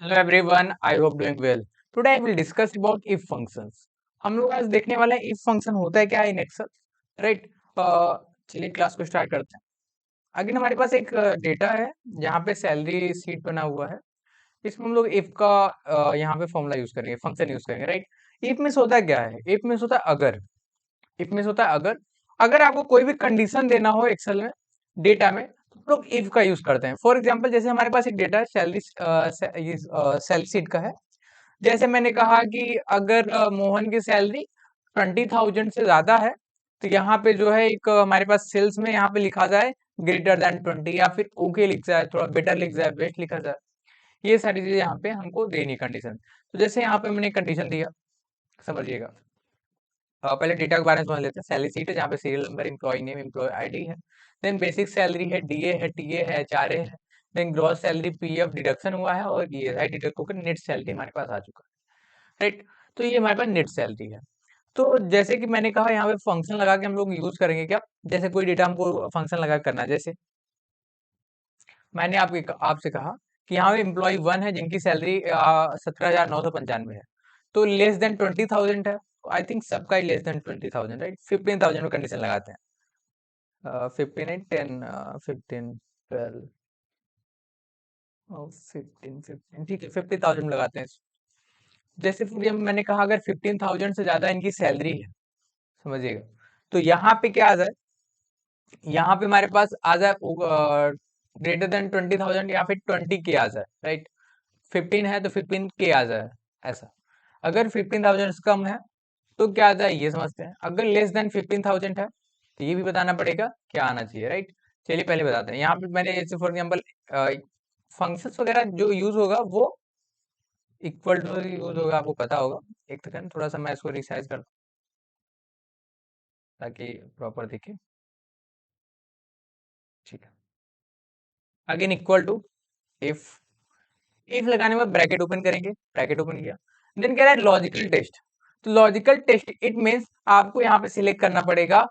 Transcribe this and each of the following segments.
Hello everyone, I hope doing well. Today I will discuss about if functions. हम लोग आज देखने वाले हैं इफ फंक्शन होता है क्या इन एक्सेल, राइट। चलिए क्लास को स्टार्ट करते हैं। अगेन हमारे पास एक डेटा है जहाँ पे सैलरी सीट बना हुआ है। इसमें हम लोग इफ का यहाँ पे फॉर्मूला यूज करेंगे, फंक्शन यूज करेंगे, राइट। इफ मीन्स होता है क्या है? इफ मीन्स होता है अगर। इफ मीन्स होता है अगर। अगर आपको कोई भी कंडीशन देना हो एक्सेल में, डेटा में, तो हम लोग इफ का यूज करते हैं। फॉर एग्जाम्पल जैसे हमारे पास एक डेटा है सैलरी सैलरी सीट का है। जैसे मैंने कहा कि अगर मोहन की सैलरी 20,000 से ज्यादा है, तो यहाँ पे जो है एक हमारे पास सेल्स में यहाँ पे लिखा जाए ग्रेटर देन 20, या फिर ओके लिख जाए, थोड़ा बेटर लिख जाए, बेस्ट लिखा जाए। ये सारी चीजें यहाँ पे हमको देनी कंडीशन। तो जैसे यहाँ पे मैंने कंडीशन दिया, समझिएगा। पहले डेटा के बारे में समझ लेते हैं। सैलरी सीट है जहाँ पे serial number, employ name, employ ID है। देन बेसिक सैलरी है, डीए है, टीए है, एचआरए है। Then gross salary PF deduction हुआ है और ईएसआई डिडक्ट होकर नेट सैलरी हमारे पास आ चुका है, राइट। तो ये हमारे पास नेट सैलरी है। तो जैसे कि मैंने कहा यहाँ पे फंक्शन लगा के हम लोग यूज करेंगे क्या? जैसे कोई डेटा हमको फंक्शन लगा के करना है, जैसे मैंने आपसे कहा कि यहाँ पे एम्प्लॉय 1 है जिनकी सैलरी 17,995 है, तो लेस देन 20,000 है। आई थिंक सबका ही लेस देन 20,000, राइट। 15,000 में कंडीशन लगाते हैं। 15 एंड 10, 15, 12 और 15, ठीक है, 50,000 लगाते हैं। जैसे फिर मैंने कहा अगर 15,000 से ज्यादा इनकी सैलरी है, समझिएगा, तो यहाँ पे क्या आ जाए? यहाँ पे हमारे पास आ जाए ग्रेटर देन 20,000 या फिर 20 के आ जाए, राइट। 15 है तो 15 के आ जाए, ऐसा। अगर 15,000 से कम है तो क्या आ जाए ये समझते हैं। अगर लेस देन 15,000 है तो ये भी बताना पड़ेगा क्या आना चाहिए, राइट। चलिए पहले बताते हैं। यहाँ पे मैंने जैसे फॉर एग्जाम्पल फंक्शंस वगैरह जो यूज होगा वो इक्वल टू यूज होगा, आपको पता होगा। एक सेकंड, थोड़ा सा मैं इसको रिसाइज करता हूँ ताकि प्रॉपर दिखे। ठीक है, again equal to if. If लगाने में ब्रैकेट ओपन करेंगे, ब्रैकेट ओपन किया। देन कह रहा है लॉजिकल टेस्ट। तो लॉजिकल टेस्ट इट मीन्स आपको यहाँ पे सिलेक्ट करना पड़ेगा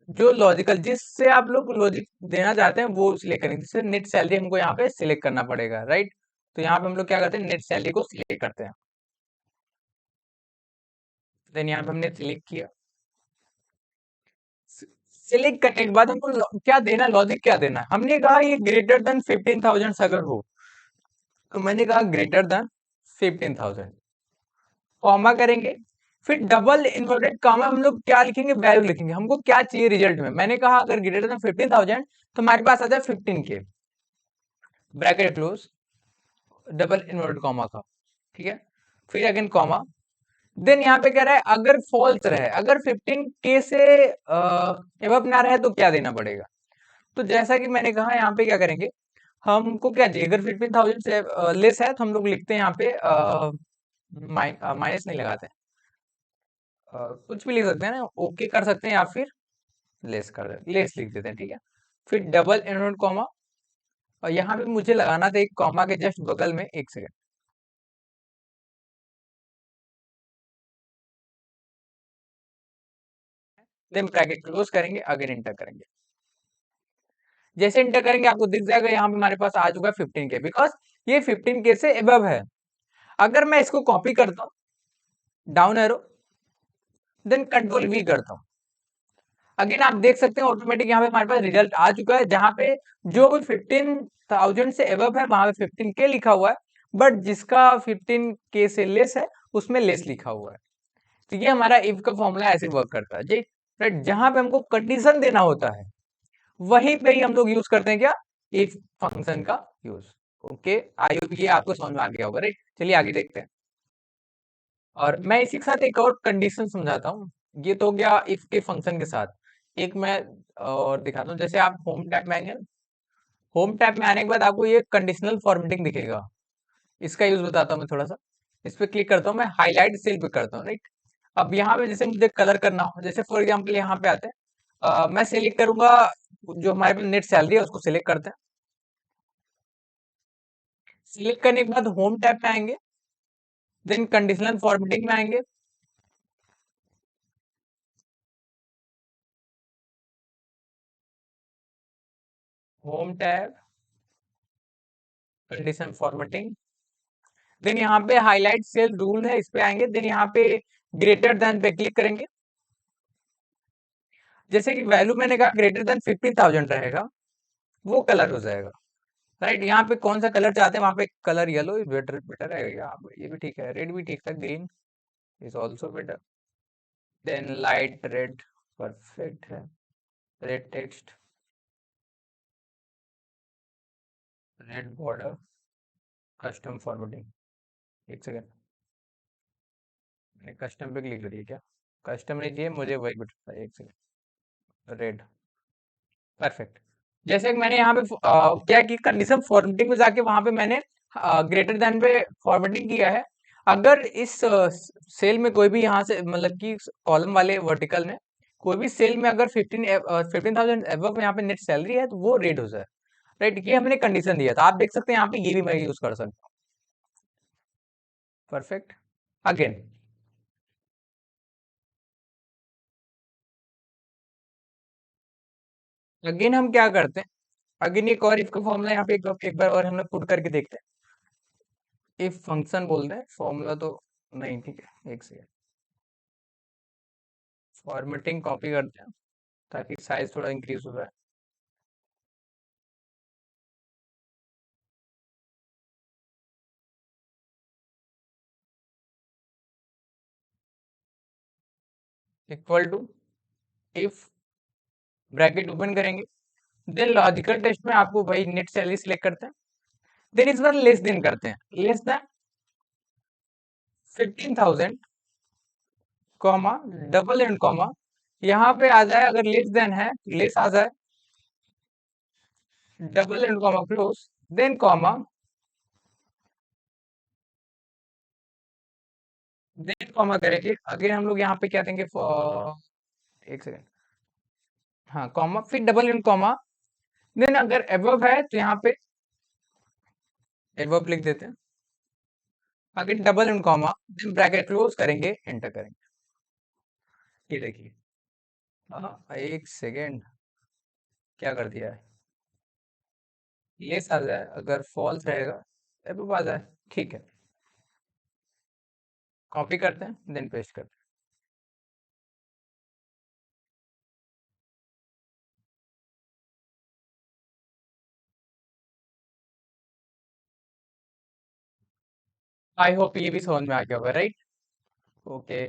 जो लॉजिकल, जिससे आप लोग लॉजिक देना चाहते हैं वो सिलेक्ट करेंगे। जैसे नेट सैलरी हमको यहाँ पे सिलेक्ट करना पड़ेगा, राइट। तो यहाँ पे हम लोग क्या करते हैं, नेट सैलरी को सिलेक्ट करते हैं। देन यहाँ पे हमने सिलेक्ट किया। सिलेक्ट करने के बाद हमको क्या देना, लॉजिक क्या देना है? हमने कहा ये ग्रेटर देन 15,000 अगर हो, तो मैंने कहा ग्रेटर देन 15,000, कॉमा करेंगे। फिर डबल इन्वर्टेड कॉमा हम लोग क्या लिखेंगे, वैल्यू लिखेंगे। हमको क्या चाहिए रिजल्ट में? मैंने कहा अगर ग्रेटर देन 15,000 तो हमारे पास आ जाए 15 के, bracket close, double inverted comma का, ठीक है। फिर अगेन कॉमा। देन यहाँ पे कह रहा है अगर फॉल्स रहे, अगर 15 के से एबव ना रहे तो क्या देना पड़ेगा? तो जैसा कि मैंने कहा यहाँ पे क्या करेंगे, हमको क्या चाहिए? अगर 15,000 से लेस है तो हम लोग लिखते हैं यहाँ पे माइनस नहीं लगाते, कुछ भी लिख सकते हैं ना, ओके कर सकते हैं, या फिर लेस कर देते, लेस लिख देते हैं, ठीक है। फिर डबल इनवर्ट कॉमा, और यहाँ पे मुझे लगाना था एक कॉमा के जस्ट बगल में, एक सेकेंड। देन ब्रैकेट क्लोज करेंगे, अगेन इंटर करेंगे। जैसे इंटर करेंगे आपको दिख जाएगा यहाँ पे हमारे पास आ चुका है 15 के, बिकॉज ये 15 के से एबव है। अगर मैं इसको कॉपी करता हूँ, down arrow, then control V करता हूँ, अगेन आप देख सकते हैं ऑटोमेटिक यहाँ पे हमारे पास रिजल्ट आ चुका है, जहां पे जो भी 15,000 से एबव है वहां पे 15 के लिखा हुआ है, बट जिसका 15 के से लेस है उसमें लेस लिखा हुआ है। तो ये हमारा इफ का फॉर्मूला ऐसे वर्क करता है जी, राइट। जहां पे हमको कंडीशन देना होता है वहीं पे ही हम लोग यूज करते हैं क्या, इफ फंक्शन का यूज। ओके, आई होप ये आपको समझ में आ गया होगा, राइट। चलिए आगे देखते हैं। और मैं इसी के साथ एक और कंडीशन समझाता हूँ। ये तो हो गया इफ के फंक्शन के साथ। एक मैं और दिखाता हूँ। जैसे आप होम टैब में आएंगे, होम टैब में आने के बाद आपको ये कंडीशनल फॉर्मेटिंग दिखेगा। इसका यूज बताता हूँ मैं थोड़ा सा। इस पे क्लिक करता हूँ, मैं हाईलाइट सेल पे करता हूँ, राइट। अब यहाँ पे जैसे मुझे कलर करना हो, जैसे फॉर एग्जाम्पल यहाँ पे आते हैं, मैं सिलेक्ट करूंगा जो हमारे पास नेट सैलरी है उसको सिलेक्ट करते हैं। सिलेक्ट करने के बाद होम टैब पे आएंगे, देन कंडीशनल फॉर्मेटिंग में आएंगे। Home tab, conditional formatting, then यहाँ पे हाईलाइट सेल रूल है, इस पे आएंगे। देन यहाँ पे ग्रेटर देन पे क्लिक करेंगे। जैसे कि वैल्यू मैंने कहा ग्रेटर देन 15,000 रहेगा, वो कलर हो जाएगा। राइट, यहाँ पे कौन सा कलर चाहते हैं, वहां पे कलर येलो बेटर बेटर है, यहाँ पे ये भी ठीक है, रेड भी ठीक है, green is also better. Then light red perfect है। Red text, red border, custom formatting. एक सेकेंड, मैंने कस्टम पे क्लिक करिए क्या? कस्टम नहीं चाहिए मुझे, वही बेटर था। एक सेकेंड, रेड परफेक्ट। जैसे कि मैंने यहाँ पे क्या की कंडीशन फॉर्मेटिंग में जाके वहां पे मैंने ग्रेटर देन पे फॉर्मेटिंग किया है। अगर इस सेल में कोई भी यहाँ से मतलब कि कॉलम वाले वर्टिकल में कोई भी सेल में अगर 15,000 एबव यहाँ पे नेट सैलरी है तो वो रेड हो जाए। राइट, ये हमने कंडीशन दिया था, आप देख सकते हैं यहाँ पे ये भी मैं यूज कर सकता हूँ। परफेक्ट। अगेन अगेन हम क्या करते हैं, अगेन एक और इसका फॉर्मूला यहाँ पे एक बार और हम लोग पुट करके देखते हैं। इफ फंक्शन बोलते हैं, फॉर्मूला तो नहीं, ठीक है एक सेकेंड, फॉर्मेटिंग कॉपी करते हैं ताकि साइज थोड़ा इंक्रीज हो जाए। Equal to, if bracket open करेंगे, देन लॉजिकल टेस्ट में आपको भाई नेट सैलरी सिलेक्ट करते हैं। देन इस बार लेस देन करते हैं, less than 15,000 comma, double and comma, यहाँ पे आ जाए अगर लेस देन है, लेस आ जाए, double and comma close, then comma, then comma करेंगे। अगेन हम लोग यहाँ पे क्या देंगे, एक सेकेंड, हाँ कॉमा, फिर डबल एंड कॉमा, देन अगर एबव है तो यहाँ पे एबव लिख देते हैं। Again double and comma, then bracket close करेंगे, एंटर करेंगे। ये देखिए, हाँ एक सेकेंड, क्या कर दिया है, लेस आ जाए, अगर फॉल्स रहेगा एबव आ जाए, ठीक है। कॉपी करते हैं, देन पेस्ट करते हैं। आई होप ये भी समझ में आ गया होगा, राइट? ओके।